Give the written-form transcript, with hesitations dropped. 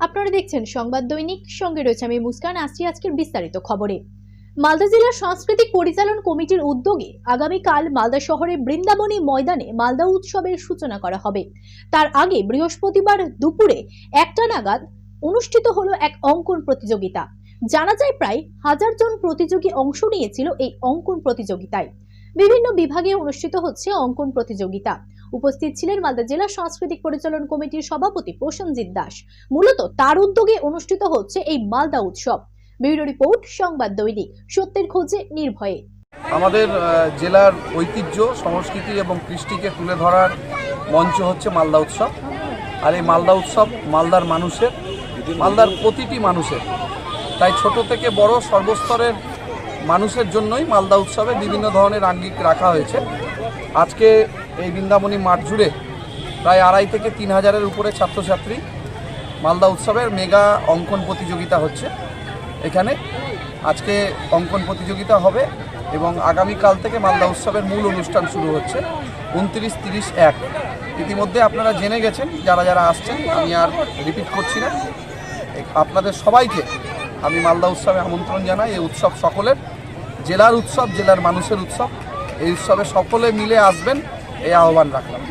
আপনারা দেখছেন সংবাদ দৈনিক, সঙ্গে রয়েছে আমি মুস্কান। আসছি আজকের বিস্তারিত খবরে। মালদা জেলা সাংস্কৃতিক পরিচালন কমিটির উদ্যোগে আগামীকাল মালদা শহরে বৃন্দাবনী ময়দানে মালদা উৎসবের সূচনা করা হবে। তার আগে বৃহস্পতিবার দুপুরে 1টা নাগাদ অনুষ্ঠিত হলো এক অঙ্কন প্রতিযোগিতা। জানা যায় প্রায় 1000 জন প্রতিযোগী অংশ নিয়েছিল এই অঙ্কন প্রতিযোগিতায়। বিভিন্ন বিভাগে অনুষ্ঠিত হচ্ছে অঙ্কন প্রতিযোগিতা। উপস্থিত ছিলেন মালদা জেলা সাংস্কৃতিক পরিচালন কমিটির সভাপতি প্রসেনজিৎ দাস। মূলত তার উদ্যোগে অনুষ্ঠিত হচ্ছে এই মালদা উৎসব। ব্যুরো রিপোর্ট, সংবাদ দৈনিক, সত্যের খোঁজে নির্ভয়ে। আমাদের জেলার ঐতিহ্য, সংস্কৃতি এবং কৃষ্টিকে তুলে ধরার মঞ্চ হচ্ছে মালদা উৎসব। আর এই মালদা উৎসব মালদার মানুষের, মালদার প্রতিটি মানুষের, তাই ছোট থেকে বড় সর্বস্তরের মানুষের জন্যই মালদা উৎসবে বিভিন্ন ধরনের আঙ্গিক রাখা হয়েছে। আজকে এই বৃন্দাবনী মাঠ জুড়ে প্রায় 2,500 থেকে 3,000-এর উপরে ছাত্রছাত্রী মালদা উৎসবের মেগা অঙ্কন প্রতিযোগিতা হচ্ছে। এখানে আজকে অঙ্কন প্রতিযোগিতা হবে এবং আগামীকাল থেকে মালদা উৎসবের মূল অনুষ্ঠান শুরু হচ্ছে 29, 30, 1। ইতিমধ্যে আপনারা জেনে গেছেন যারা যারা আসছেন, আমি আর রিপিট করছি না। আপনাদের সবাইকে আমি মালদা উৎসবে আমন্ত্রণ জানাই। এই উৎসব সকলের, জেলার উৎসব, জেলার মানুষের উৎসব। এই উৎসবে সকলে মিলে আসবেন, এই আহ্বান রাখলাম।